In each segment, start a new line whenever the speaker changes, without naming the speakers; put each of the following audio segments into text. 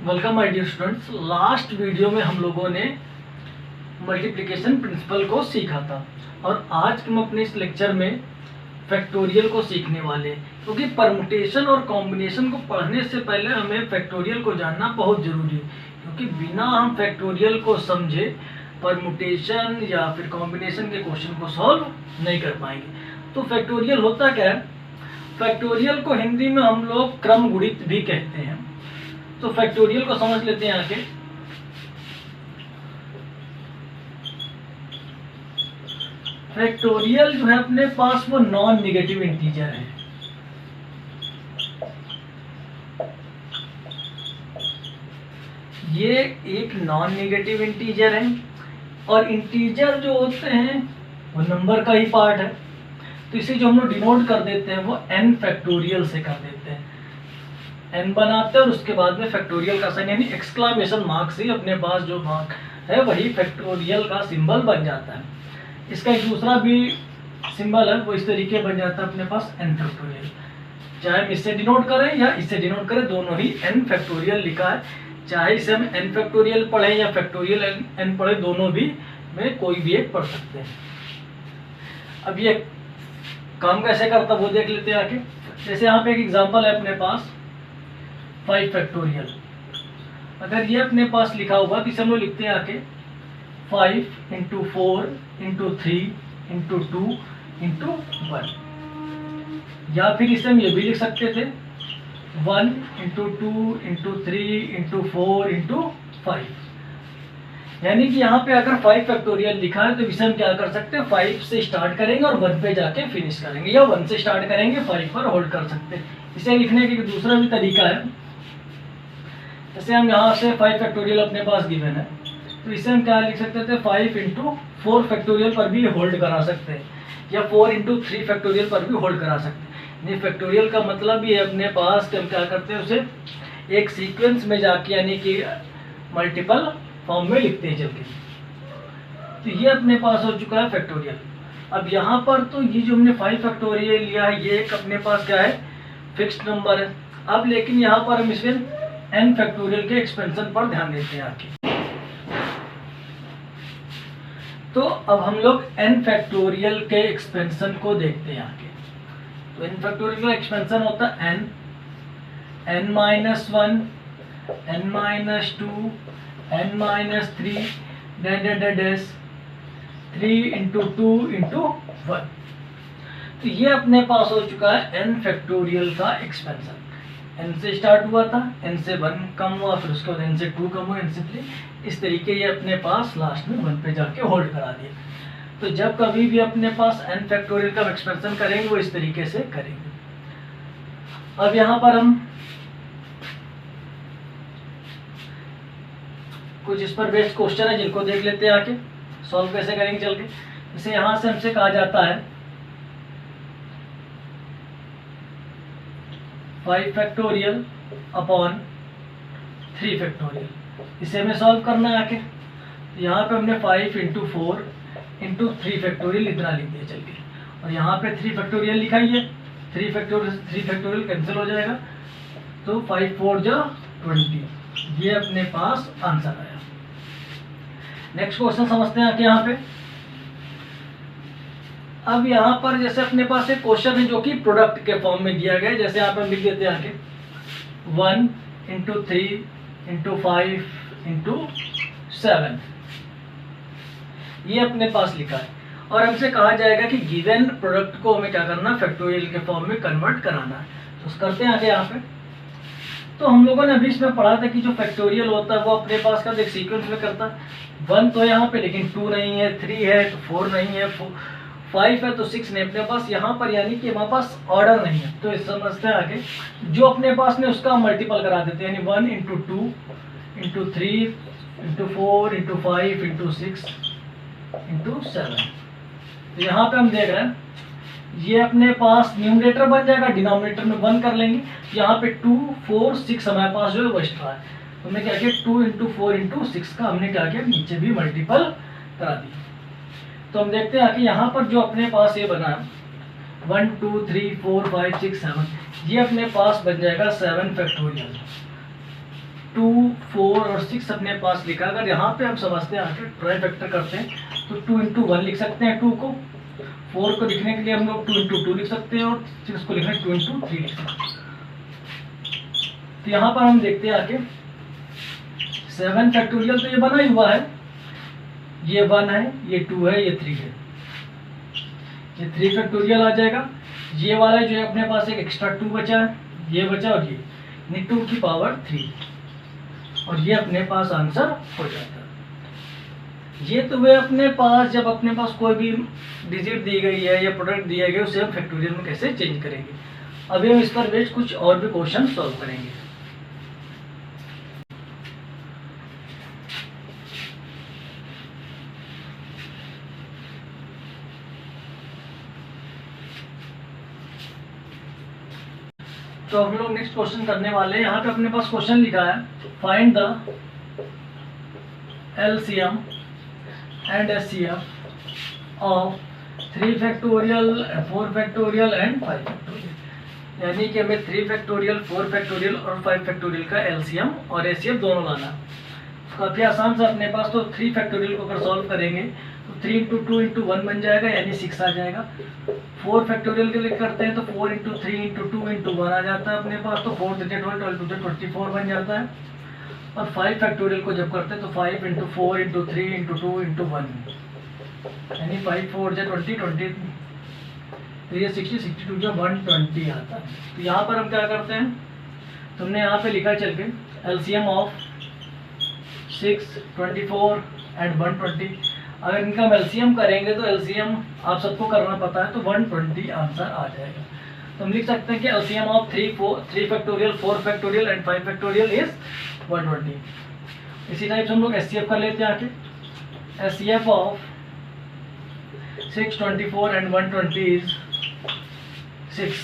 Welcome my dear students. Last video में हम लोगों ने मल्टीप्लिकेशन प्रिंसिपल को सीखा था और आज हम अपने इस लेक्चर में फैक्टोरियल को सीखने वाले हैं, क्योंकि परमुटेशन और कॉम्बिनेशन को पढ़ने से पहले हमें फैक्टोरियल को जानना बहुत ज़रूरी है, क्योंकि बिना हम फैक्टोरियल को समझे परमुटेशन या फिर कॉम्बिनेशन के क्वेश्चन को सॉल्व नहीं कर पाएंगे। तो फैक्टोरियल होता क्या है? फैक्टोरियल को हिंदी में हम लोग क्रम गुणित भी कहते हैं। तो फैक्टोरियल को समझ लेते हैं आगे। फैक्टोरियल जो है अपने पास वो नॉन निगेटिव इंटीजर है। ये एक नॉन निगेटिव इंटीजर है और इंटीजर जो होते हैं वो नंबर का ही पार्ट है। तो इसे जो हम लोग डिनोट कर देते हैं वो n फैक्टोरियल से कर देते हैं। n बनाते हैं और उसके बाद में फैक्टोरियल का साइन यानी एक्सक्लामेशन मार्क से अपने पास जो मार्क है वही फैक्टोरियल का सिंबल बन जाता है। इसका एक दूसरा भी सिंबल है, वो इस तरीके बन जाता है अपने पास n फैक्टोरियल। चाहे हम इससे डिनोट करें या इससे डिनोट करें, दोनों ही n फैक्टोरियल लिखा है। चाहे इसे हम n फैक्टोरियल पढ़ें या फैक्टोरियल n पढ़ें, दोनों भी में कोई भी एक पढ़ सकते हैं। अब ये काम कैसे करता वो देख लेते हैं आगे। जैसे यहाँ पे एक एग्जांपल है अपने पास 5 फैक्टोरियल। अगर ये अपने पास लिखा होगा तो इसे हम लोग लिखते हैं आके 5 इंटू 4 इंटू 3 इंटू 2 इंटू 1, या फिर इसे हम ये भी लिख सकते थे 1 इंटू 2 इंटू 3 इंटू 4 इंटू 5। यानी कि यहाँ पे अगर 5 फैक्टोरियल लिखा है तो इसे हम क्या कर सकते हैं, 5 से स्टार्ट करेंगे और 1 पे जाके फिनिश करेंगे, या 1 से स्टार्ट करेंगे 5 पर होल्ड कर सकते हैं। इसे लिखने का दूसरा भी तरीका है। जैसे हम यहाँ से 5 फैक्टोरियल अपने पास गिवन है तो इसे हम क्या लिख सकते थे, 5 इंटू 4 फैक्टोरियल पर भी होल्ड करा सकते हैं, या 4 इंटू 3 फैक्टोरियल पर भी होल्ड करा सकते हैं। ये फैक्टोरियल का मतलब ये अपने पास कि हम क्या करते हैं, उसे एक सीक्वेंस में जाके यानी कि मल्टीपल फॉर्म में लिखते हैं चल के। तो ये अपने पास हो चुका है फैक्टोरियल। अब यहाँ पर तो ये जो हमने 5 फैक्टोरियल लिया है ये एक अपने पास क्या है, फिक्स्ड नंबर है। अब लेकिन यहाँ पर हम इसमें n फैक्टोरियल के एक्सपेंशन पर ध्यान देते हैं आगे। तो अब हम लोग n फैक्टोरियल के एक्सपेंशन को देखते हैं आगे। तो n फैक्टोरियल का एक्सपेंशन होता है n minus 1, n minus 2, n minus 3, dash 3 into 2 into 1। तो ये अपने पास हो चुका है n फैक्टोरियल का एक्सपेंशन। n से स्टार्ट हुआ था, n से 1 कम हुआ, फिर उसके बाद n से 2 कम हुआ, n से 3, इस तरीके ये अपने पास लास्ट में 1 पे जाके होल्ड करा दिया। तो जब कभी भी अपने पास n फैक्टोरियल का एक्सपेंशन करेंगे वो इस तरीके से करेंगे। अब यहाँ पर हम कुछ इस पर बेस्ड क्वेश्चन है जिनको देख लेते हैं आके, सॉल्व कैसे करेंगे चल के। जैसे यहाँ से हमसे कहा जाता है 5 फैक्टोरियल अपॉन 3 फैक्टोरियल, इसे हमें सॉल्व करना है आके। यहाँ पे हमने 5 इंटू 4 इंटू 3 फैक्टोरियल इतना लिख दिया चल के, और यहाँ पे 3 फैक्टोरियल लिखा ही है। 3 फैक्टोरियल कैंसिल हो जाएगा, तो 5 4 जा 20, ये अपने पास आंसर आया। नेक्स्ट क्वेश्चन समझते हैं आके यहाँ पे। अब यहाँ पर जैसे अपने पास एक क्वेश्चन है जो कि प्रोडक्ट के फॉर्म में दिया गया है। जैसे यहाँ पर लिख देते हैं आगे 1 इंटू 3 इंटू 5 इंटू 7, ये अपने पास लिखा है और हमसे कहा जाएगा कि गिवन प्रोडक्ट को हमें क्या करना है, फैक्टोरियल के फॉर्म में कन्वर्ट कराना है। तो करते हैं आगे यहाँ पे। तो हम लोगों ने अभी इसमें पढ़ा था कि जो फैक्टोरियल होता है वो अपने पास का एक सीक्वेंस में करता है। 1 तो यहाँ पे, लेकिन 2 नहीं है, 3 है तो 4 नहीं है, 5 है तो 6 नहीं अपने पास यहाँ पर, यानी कि हमारे पास ऑर्डर नहीं है। तो इस समझते हैं आगे, जो अपने पास ने उसका मल्टीपल करा देते हैं, यानी 1 into 2 into 3 into 4 into 5 into 6 into 7। तो यहाँ पे हम देख रहे हैं ये अपने पास न्यूमरेटर बन जाएगा, डिनोमिनेटर में 1 कर लेंगे। यहाँ पे 2 4 6 हमारे पास जो है वो एक्स्ट्रा है। तो हमने क्या किया, 2 इंटू 4 इंटू 6 का हमने क्या किया, नीचे भी मल्टीपल करा दिया। तो हम देखते हैं कि यहाँ पर जो अपने पास ये बना है 1 2 3 4 5 6 7, ये अपने पास बन जाएगा 7 फैक्टोरियल। 2 4 और 6 अपने पास लिखा। अगर यहाँ पे हम समझते हैं आगे ट्राई फैक्टर करते हैं तो 2 इंटू 1 लिख सकते हैं 2 को, 4 को लिखने के लिए हम लोग 2 इंटू 2 लिख सकते हैं और 6 को लिखना 2 इंटू 3 लिख सकते हैं। तो यहाँ पर हम देखते हैं आगे 7 फैक्टोरियल तो ये बना ही हुआ है, ये 1 है, ये 2 है, ये 3 है, ये 3 फैक्टोरियल आ जाएगा। ये वाला जो है अपने पास एक एक्स्ट्रा 2 बचा है, ये बचा और ये 2 की पावर 3, और ये अपने पास आंसर हो जाता है। ये तो वे अपने पास जब अपने पास कोई भी डिजिट दी गई है या प्रोडक्ट दिया गया उसे हम फैक्टोरियल में कैसे चेंज करेंगे। अभी हम इस पर बेस्ड कुछ और भी क्वेश्चन सॉल्व करेंगे। तो हम लोग नेक्स्ट क्वेश्चन करने वाले हैं। यहाँ पे अपने पास क्वेश्चन लिखा है find the LCM and HCF of 3 factorial 4 factorial and 5 factorial. यानी कि हमें 3 फैक्टोरियल 4 फैक्टोरियल और 5 फैक्टोरियल का एलसीएम और एचसीएफ दोनों लाना। काफ़ी आसान सा अपने पास। तो 3 फैक्टोरियल को अगर सॉल्व करेंगे तो 3 इंटू 2 इंटू 1 बन जाएगा यानी 6 आ जाएगा। 4 फैक्टोरियल के लिए करते हैं तो 4 इंटू 3 इंटू 2 इंटू 1 आ जाता है अपने पास, तो 4 टू 12 12 टू 24 बन जाता है। और 5 फैक्टोरियल को जब करते हैं तो 5 इंटू 4 इंटू 3 इंटू 2 इंटू 1 यानी 5 4 जा 20 20 3 60 62 जो 120 आता है। तो यहाँ पर हम क्या करते हैं, तुमने यहाँ पे लिखा चल के एलसीएम ऑफ 6 24 एंड 120। अगर इनका हम एलसीएम करेंगे तो एलसीएम आप सबको करना पता है तो 120 आंसर आ जाएगा। तो हम लिख सकते हैं कि LCM of 3 factorial 4 factorial and 5 factorial is 120। इसी टाइप से हम लोग एचसीएफ कर लेते हैं आके। HCF of 6 24 and 120 is 6।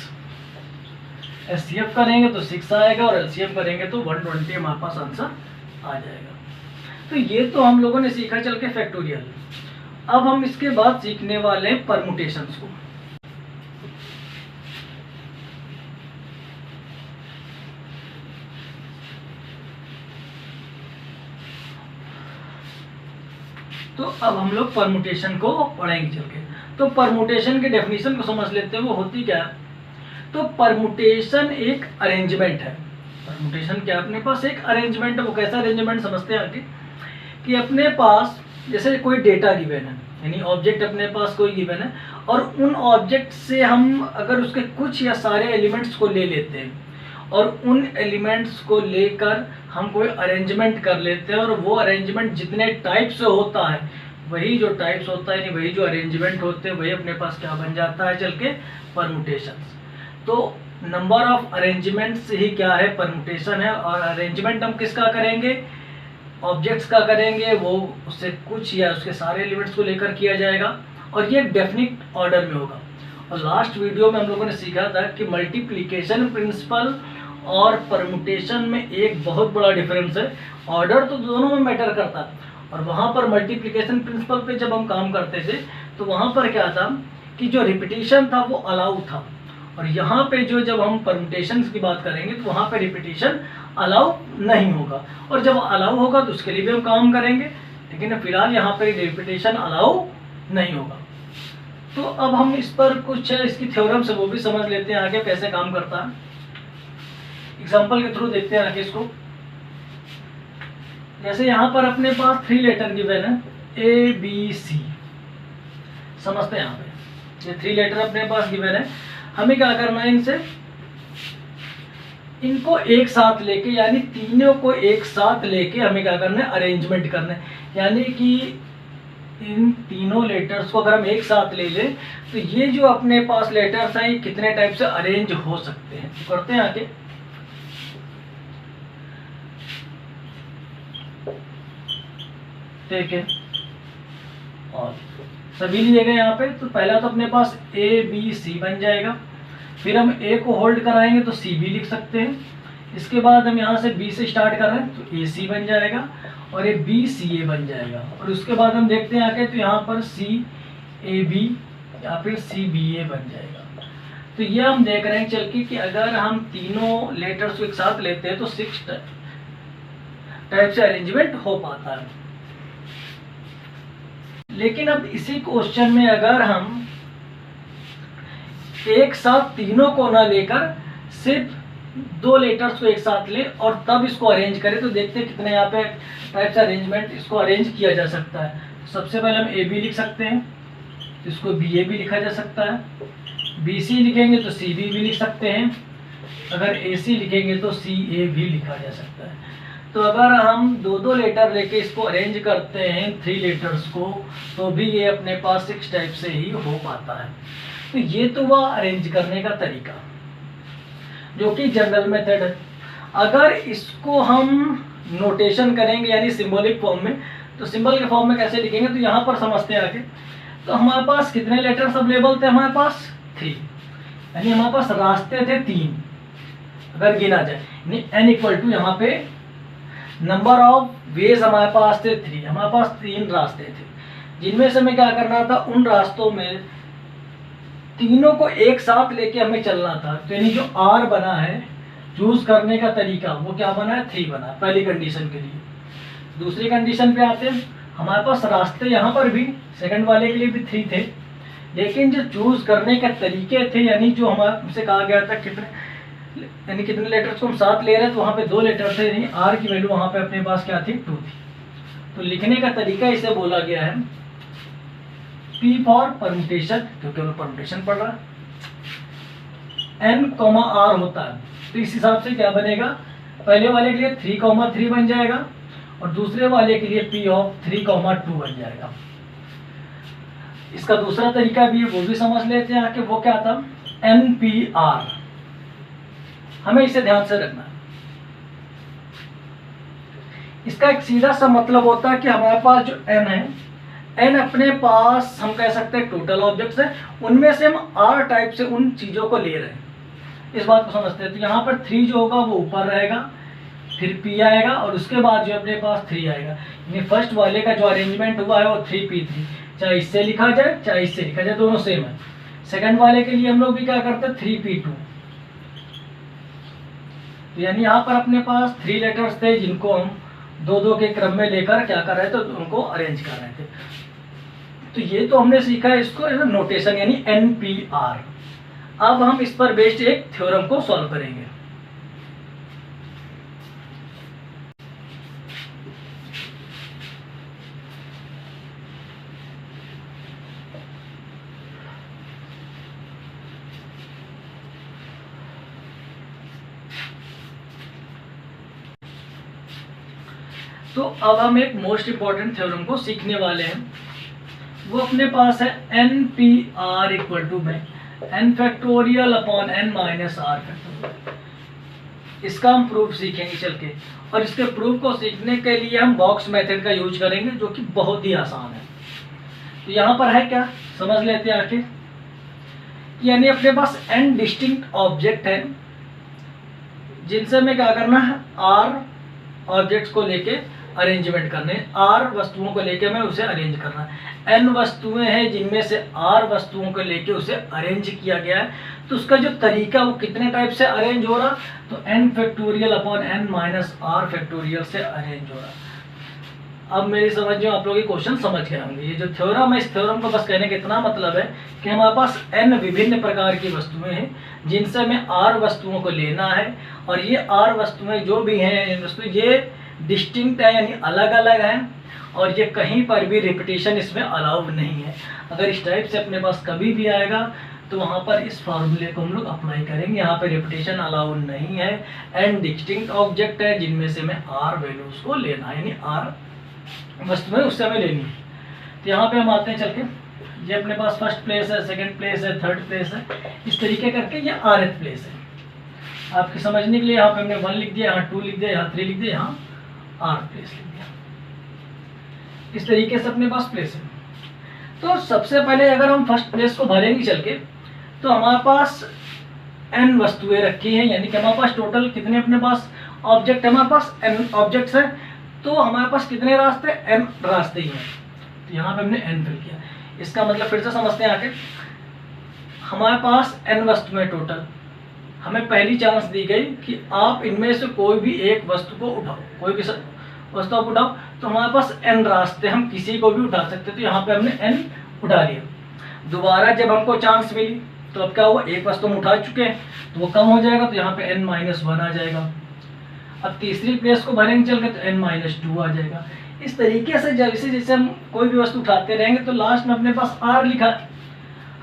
HCF करेंगे तो 6 आएगा और एलसीएम करेंगे तो 120 हमारे पास आंसर आ जाएगा। तो ये तो हम लोगों ने सीखा चल के फैक्टोरियल। अब हम इसके बाद सीखने वाले हैं परमुटेशंस को। तो अब हम लोग परमुटेशन को पढ़ेंगे चल के। तो परमुटेशन के डेफिनेशन को समझ लेते हैं, वो होती क्या है। तो परमुटेशन एक अरेंजमेंट है। परमुटेशन क्या, अपने पास एक अरेंजमेंट है। वो कैसा अरेंजमेंट समझते हैं आगे कि अपने पास जैसे कोई डेटा गिवन है, यानी ऑब्जेक्ट अपने पास कोई गिवन है और उन ऑब्जेक्ट से हम अगर उसके कुछ या सारे एलिमेंट्स को ले लेते हैं और उन एलिमेंट्स को लेकर हम कोई अरेंजमेंट कर लेते हैं और वो अरेंजमेंट जितने टाइप से होता है वही जो टाइप्स होता है यानी वही जो अरेंजमेंट होते हैं वही अपने पास क्या बन जाता है चल के परमुटेशंस। तो नंबर ऑफ अरेंजमेंट्स ही क्या है, परमुटेशन है। और अरेंजमेंट हम किसका करेंगे, ऑब्जेक्ट्स का करेंगे, वो उससे कुछ या उसके सारे एलिमेंट्स को लेकर किया जाएगा और ये डेफिनिट ऑर्डर में होगा। और लास्ट वीडियो में हम लोगों ने सीखा था कि मल्टीप्लिकेशन प्रिंसिपल और परमुटेशन में एक बहुत बड़ा डिफरेंस है। ऑर्डर तो दोनों में मैटर करता है और वहाँ पर मल्टीप्लिकेशन प्रिंसिपल पे जब हम काम करते थे तो वहाँ पर क्या था कि जो रिपीटिशन था वो अलाउ था, और यहाँ पे जो जब हम परमुटेशन की बात करेंगे तो वहाँ पे रिपीटिशन अलाउ नहीं होगा। और जब अलाउ होगा तो उसके लिए भी हम काम करेंगे, लेकिन फिलहाल यहाँ पे रिपीटिशन अलाउ नहीं होगा। तो अब हम इस पर कुछ इसकी थ्योरम्स है वो भी समझ लेते हैं आगे कैसे काम करता है। एग्जाम्पल के थ्रू देखते हैं आगे इसको। जैसे यहाँ पर अपने पास 3 लेटर गिवन है ए बी सी, समझते हैं यहाँ पे ये 3 लेटर अपने पास गिवन है। हमें क्या करना है, इनको एक साथ लेके यानी तीनों को एक साथ लेके हमें क्या करना है, अरेंजमेंट करना है। यानी कि इन तीनों लेटर्स को अगर हम एक साथ ले लें तो ये जो अपने पास लेटर्स हैं ये कितने टाइप से अरेंज हो सकते हैं, तो करते हैं आगे। ठीक है, और सभी लिए गए यहाँ पे। तो पहला तो अपने पास ए बी सी बन जाएगा, फिर हम ए को होल्ड कराएंगे तो सी भी लिख सकते हैं। इसके बाद हम यहाँ से बी से स्टार्ट कर रहे हैं तो ए सी बन जाएगा और ये बी सी ए बन जाएगा। और उसके बाद हम देखते हैं आके तो यहाँ पर सी ए बी या फिर सी बी ए बन जाएगा। तो ये हम देख रहे हैं चल के कि अगर हम तीनों लेटर्स को एक साथ लेते हैं तो 6 टाइप से अरेंजमेंट हो पाता है। लेकिन अब इसी क्वेश्चन में अगर हम एक साथ तीनों को ना लेकर सिर्फ 2 लेटर्स को एक साथ ले और तब इसको अरेंज करें तो देखते हैं कितने यहाँ पे टाइप से अरेंजमेंट इसको अरेंज किया जा सकता है। सबसे पहले हम ए बी लिख सकते हैं, इसको बी ए भी लिखा जा सकता है, बी सी लिखेंगे तो सी बी भी लिख सकते हैं, अगर ए सी लिखेंगे तो सी ए भी लिखा जा सकता है। तो अगर हम 2 लेटर लेके इसको अरेंज करते हैं 3 लेटर्स को तो भी ये अपने पास 6 टाइप से ही हो पाता है। तो ये तो वह अरेंज करने का तरीका जो कि जनरल मेथड है। अगर इसको हम नोटेशन करेंगे यानी सिंबॉलिक फॉर्म में, तो सिंबल के फॉर्म में कैसे लिखेंगे तो यहाँ पर समझते हैं आगे। तो हमारे पास कितने लेटर्स अवेलेबल थे, हमारे पास 3, यानी हमारे पास रास्ते थे 3 अगर गिना जाए, यानी n इक्वल टू यहाँ पे नंबर ऑफ वेज हमारे पास थे 3, हमारे पास 3 रास्ते थे जिनमें से हमें क्या करना था, उन रास्तों में तीनों को एक साथ लेके हमें चलना था। तो यानी जो R बना है चूज करने का तरीका वो क्या बना है, 3 बना पहली कंडीशन के लिए। दूसरी कंडीशन पे आते हैं, हमारे पास रास्ते यहाँ पर भी सेकंड वाले के लिए भी 3 थे, लेकिन जो चूज करने के तरीके थे यानी जो हमसे कहा गया था कितने लेटर्स को हम साथ ले रहे हैं तो वहाँ पे 2 लेटर थे, यानी R की वैल्यू वहाँ पे अपने पास क्या थी, 2 थी। तो लिखने का तरीका इसे बोला गया है P फॉर परम्यूटेशन, क्योंकि हमें परम्यूटेशन पढ़ रहा है, N, R होता है। तो इस हिसाब से क्या बनेगा, पहले वाले के लिए 3, 3 बन जाएगा और दूसरे वाले के लिए P ऑफ 3, 2 बन जाएगा। इसका दूसरा तरीका भी है, वो भी समझ लेते हैं आके, वो क्या था, NPR। हमें इसे ध्यान से रखना है। इसका एक सीधा सा मतलब होता है कि हमारे पास जो N है, N अपने पास हम कह सकते हैं टोटल ऑब्जेक्ट्स है, उनमें से हम R टाइप से उन चीजों को ले रहे हैं। इस बात को समझते हैं। तो यहाँ पर 3 जो होगा वो ऊपर रहेगा, फिर P आएगा और उसके बाद जो अपने पास 3 आएगा। यानी फर्स्ट वाले का जो अरेंजमेंट हुआ है वो 3P3, चाहे इससे लिखा जाए चाहे इससे लिखा जाए, दोनों सेम है। सेकंड वाले के लिए हम लोग भी क्या करते हैं, 3P2। तो यानी यहाँ पर अपने पास 3 लेटर्स थे जिनको हम 2-2 के क्रम में लेकर क्या कर रहे थे, तो उनको अरेंज कर रहे थे। तो ये तो हमने सीखा है इसको नोटेशन यानी NPR। अब हम इस पर बेस्ड एक थ्योरम को सॉल्व करेंगे। तो अब हम एक मोस्ट इंपॉर्टेंट थ्योरम को सीखने वाले हैं, वो अपने पास है NPR इक्वल टू में n factorial upon n minus r factorial. इसका हम प्रूफ सीखेंगे चल के, और इसके प्रूफ को सीखने के लिए हम बॉक्स मेथड का यूज करेंगे जो कि बहुत ही आसान है। तो यहाँ पर है क्या, समझ लेते हैं आके। यानी अपने पास n डिस्टिंक्ट ऑब्जेक्ट है जिनसे हमें क्या करना है, r ऑब्जेक्ट्स को लेके अरेंजमेंट करने, r वस्तुओं को लेके हमें उसे अरेंज करना है। n वस्तुएं हैं जिनमें से r वस्तुओं को लेके उसे अरेंज किया गया है। तो उसका जो तरीका वो कितने टाइप से अरेंज हो रहा, तो n factorial upon n minus r factorial से अरेंज हो रहा। अब मेरी समझ में आप लोग ये क्वेश्चन समझ गए होंगे। ये जो थ्योरम है, इस थ्योरम को बस कहने का इतना मतलब है कि हमारे पास n विभिन्न प्रकार की वस्तुएं हैं जिनसे हमें r वस्तुओं को लेना है, और ये r वस्तुएं जो भी हैं वस्तु ये डिस्टिंक्ट है यानी अलग अलग हैं, और ये कहीं पर भी रिपीटेशन इसमें अलाउ नहीं है। अगर इस टाइप से अपने पास कभी भी आएगा तो वहाँ पर इस फॉर्मूले को हम लोग अप्लाई करेंगे। यहाँ पे रिपीटेशन अलाउ नहीं है। एंड डिस्टिंक्ट ऑब्जेक्ट है जिनमें से हमें आर वैल्यूज को लेना है, यानी आर वस्तुएं उससे हमें लेनी है। तो यहाँ पे हम आते हैं चल के, ये अपने पास फर्स्ट प्लेस है, सेकंड प्लेस है, थर्ड प्लेस है, इस तरीके करके ये rth प्लेस है। आपके समझने के लिए यहाँ पे हमने 1 लिख दिया, यहाँ 2 लिख दिया, यहाँ 3 लिख दिया, यहाँ r प्लेस लिख दिया। इस तरीके से अपने पास प्लेस है। तो सबसे पहले अगर हम फर्स्ट प्लेस को भरेंगे चल के, तो हमारे पास n वस्तुएं रखी हैं, यानी कि हमारे पास टोटल कितने अपने पास ऑब्जेक्ट है, हमारे पास n ऑब्जेक्ट्स हैं। तो हमारे पास कितने रास्ते, n रास्ते ही हैं। तो यहाँ पे हमने n फिल किया। इसका मतलब फिर से समझते हैं आगे, हमारे पास n वस्तु में टोटल, हमें पहली चांस दी गई कि आप इनमें से कोई भी एक वस्तु को उठाओ, कोई भी वस्तु आप उठाओ, तो हमारे पास n रास्ते, हम किसी को भी उठा सकते। तो यहाँ पे हमने n उठा लिया। दोबारा जब हमको चांस मिली तो अब क्या हुआ, एक वस्तु हम उठा चुके हैं तो वो कम हो जाएगा, तो यहाँ पे n-1 आ जाएगा। अब तीसरी प्लेस को भरेंगे चल के तो n-2 आ जाएगा। इस तरीके से जैसे जैसे हम कोई भी वस्तु उठाते रहेंगे तो लास्ट में अपने पास r लिखा है,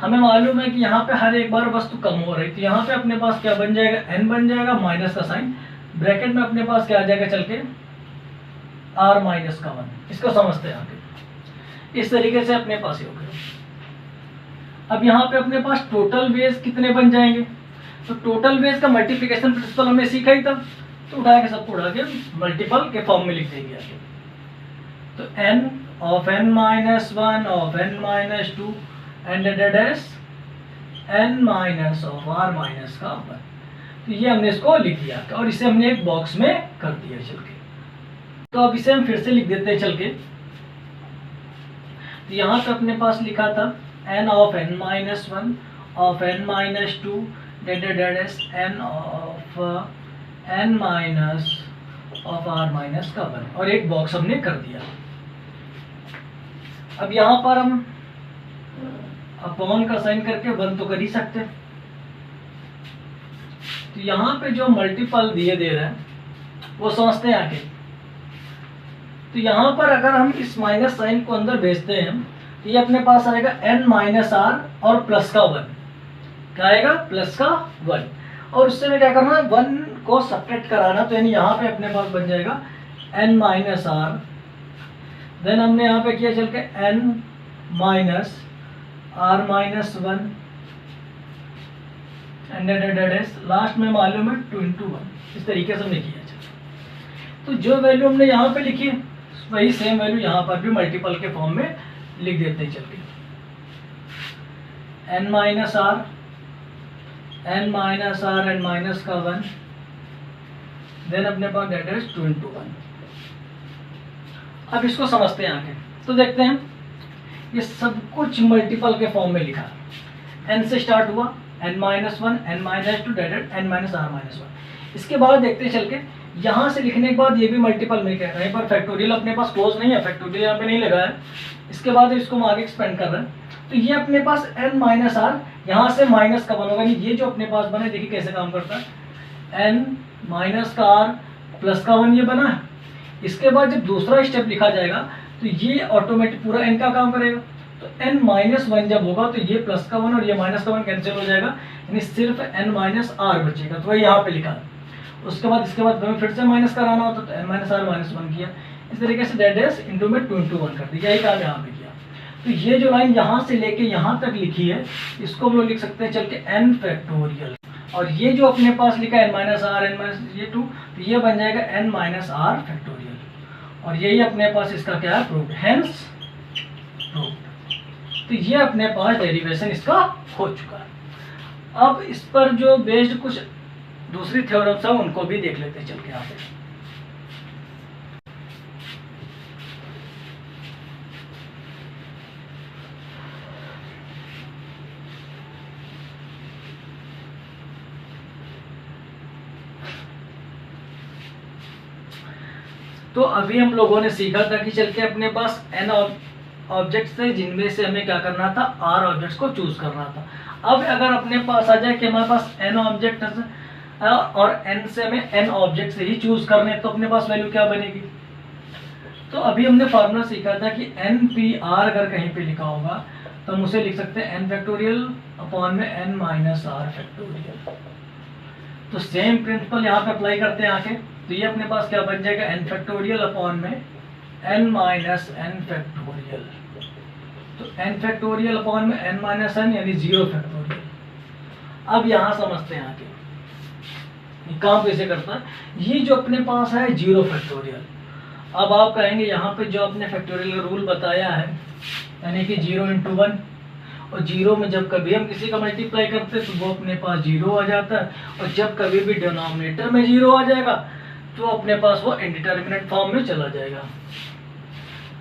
हमें मालूम है कि यहाँ पे हर एक बार वस्तु कम हो रही, तो यहाँ पे अपने पास क्या बन जाएगा, n बन जाएगा, माइनस का साइन, ब्रैकेट में अपने पास क्या आ जाएगा चल के r-1। इसको समझते हैं आगे। इस तरीके से अपने पास ये हो गया। अब यहाँ पे अपने पास टोटल बेस कितने बन जाएंगे, तो टोटल बेस का मल्टीप्लिकेशन प्रिंसिपल हमने सीखा ही था, तो उठा के सबको उठा के मल्टीपल के फॉर्म में लिख देंगे आगे। तो n of n-1 of n-2 and डेस n- of r-1। तो ये हमने इसको लिख दिया और इसे हमने एक बॉक्स में कर दिया चल के। तो अब इसे हम फिर से लिख देते हैं चल के। तो यहाँ पे अपने पास लिखा था n of n-1 of n-2 days n of n- of r-1 और एक बॉक्स हमने कर दिया। अब यहाँ पर हम अपॉन का साइन करके 1 तो कर ही सकते हैं। तो यहाँ पे जो मल्टीपल दिए दे रहे हैं वो समझते हैं आगे। तो यहाँ पर अगर हम इस माइनस साइन को अंदर भेजते हैं तो ये अपने पास आएगा n-r और प्लस का 1। क्या आएगा, प्लस का 1। और उससे में क्या करना है, 1 को सब्ट्रैक्ट कराना, तो यानी यहाँ पे अपने पास बन जाएगा n-r। देन हमने यहाँ पे किया चल के n-r-1 एंड लास्ट में मालूम है 2 × 1। इस तरीके से हमने किया। तो जो वैल्यू हमने यहाँ पे लिखी है वही सेम वैल्यू यहाँ पर भी मल्टीपल के फॉर्म में लिख देते हैं चल के। n-r एंड माइनस का 1, देन अपने पास डेट इज 2 × 1। अब इसको समझते हैं आगे। तो देखते हैं ये सब कुछ मल्टीपल के फॉर्म में लिखा है। n से स्टार्ट हुआ, n-1 n-2 डेट n-r-1। इसके बाद देखते हैं चल के, यहाँ से लिखने के बाद ये भी मल्टीपल में क्या है, पर फैक्टोरियल अपने पास क्लोज नहीं है, फैक्टोरियल यहाँ पे नहीं लगा है। इसके बाद इसको हम आगे एक्सपेंड कर रहे हैं। तो ये अपने पास n-r, यहाँ से माइनस का 1 होगा, ये जो अपने पास बने देखिए कैसे काम करता है, n-r प्लस का 1 ये बना है। इसके बाद जब दूसरा स्टेप लिखा जाएगा तो ये ऑटोमेटिक पूरा n का काम करेगा। तो n-1 जब होगा तो ये प्लस का 1 और ये माइनस का 1 कैंसिल हो जाएगा, यानी सिर्फ n-r बचेगा। तो वही यहाँ पे लिखा है। उसके बाद इसके बाद हमें फिर से माइनस कराना होता तो n-r-1 किया। इस तरीके से डेट इज इंटू में 2 × 1 कर दिया। यही काम यहाँ पे किया। तो ये जो लाइन यहाँ से लेके यहाँ तक लिखी है इसको हम लोग लिख सकते हैं चल के n फैक्टोरियल। और ये जो अपने पास लिखा है n-r ये 2, तो ये बन जाएगा n-r फैक्टोरियल। और यही अपने पास इसका क्या है, प्रूफ, हेंस प्रूफ। तो ये अपने पास डेरिवेशन इसका हो चुका है। अब इस पर जो बेस्ड कुछ दूसरी थ्योरम्स है उनको भी देख लेते हैं चल के यहाँ पे। तो अभी हम लोगों ने सीखा था कि चल के अपने पास n ऑब्जेक्ट्स थे जिनमें से हमें क्या करना था, r ऑब्जेक्ट्स को चूज करना था। अब अगर अपने पास आ जाए कि हमारे पास n ऑब्जेक्ट और n से हमें n ऑब्जेक्ट से ही चूज करने, तो अपने पास वैल्यू क्या बनेगी। तो अभी हमने फार्मूला सीखा था कि n-r अगर कहीं पे लिखा होगा तो हम उसे लिख सकते हैं n फैक्टोरियल अपॉन में n-r फैक्टोरियल। तो सेम प्रिंसिपल यहाँ पे अप्लाई करते हैं आके। तो ये अपने पास क्या बन जाएगा, n फैक्टोरियल अपॉन में n फैक्टोरियल। तो n फैक्टोरियल अपॉन में n-n यानी 0 फैक्टोरियल। अब यहाँ समझते हैं आके काम कैसे करता है। ये जो अपने पास है 0 फैक्टोरियल। अब आप कहेंगे यहाँ पे जो अपने फैक्टोरियल का रूल बताया है यानी कि 0 × 1, और 0 में जब कभी हम किसी का मल्टीप्लाई करते हैं तो वो अपने पास 0 आ जाता है, और जब कभी भी डिनोमिनेटर में 0 आ जाएगा तो अपने पास वो इनडिटर्मिनेट फॉर्म में चला जाएगा।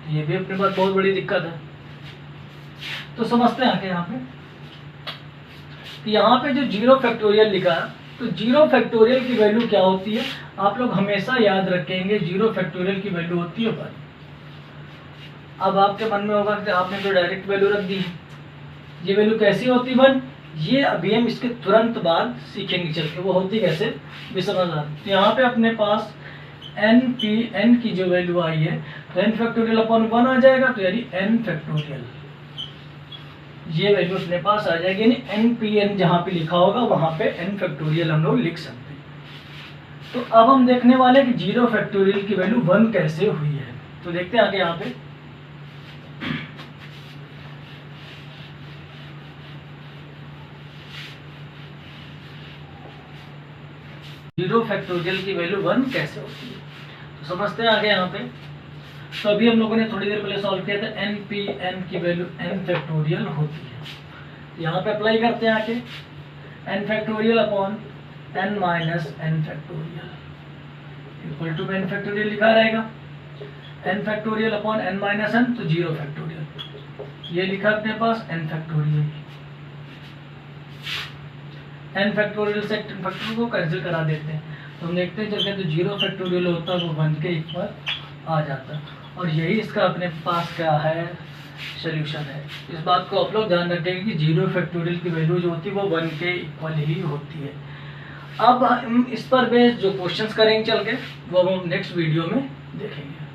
ये भी अपने पास बहुत बड़ी दिक्कत है। तो समझते हैं आगे यहाँ पे कि यहाँ पे जो 0 फैक्टोरियल लिखा है, तो 0 फैक्टोरियल की वैल्यू क्या होती है, आप लोग हमेशा याद रखेंगे 0 फैक्टोरियल की वैल्यू होती है 1। अब आपके मन में होगा कि आपने तो डायरेक्ट वैल्यू रख दी है, ये वैल्यू कैसी होती है 1, ये अभी हम इसके तुरंत बाद सीखेंगे चल के वो होती कैसे भी समझ आ। तो यहाँ पे अपने पास n की जो वैल्यू आई है तो n फैक्टोरियल अपॉन 1 आ जाएगा, तो यानी n फैक्टोरियल ये वैल्यू अपने पास आ जाएगी, यानी npn जहाँ पे लिखा होगा वहाँ पे n फैक्टोरियल हम लोग लिख सकते हैं। तो अब हम देखने वाले हैं कि 0 फैक्टोरियल की वैल्यू 1 कैसे हुई है। तो देखते हैं आगे यहाँ पे 0 फैक्टोरियल की वैल्यू 1 कैसे होती है, तो समझते हैं आगे यहाँ पे। तो अभी हम लोगों ने थोड़ी देर पहले सॉल्व किया था, npn की वैल्यू n फैक्टोरियल होती है। यहाँ पे अप्लाई करते हैं आके n factorial upon n minus n factorial equal to n factorial लिखा रहेगा, n factorial upon n minus n तो 0 फैक्टोरियल, ये लिखा अपने पास n फैक्टोरियल, n फैक्टोरियल से n फैक्टोरियल को कैंसिल करा देते हैं, तो हम देखते हैं चलते तो 0 फैक्टोरियल होता है वो 1 के इक्वल आ जाता है, और यही इसका अपने पास क्या है सोल्यूशन है। इस बात को आप लोग ध्यान रखेंगे कि 0 फैक्टोरियल की वैल्यू जो होती है वो 1 के इक्वल ही होती है। अब हम इस पर बेस्ड जो क्वेश्चंस करेंगे चल के वो हम नेक्स्ट वीडियो में देखेंगे।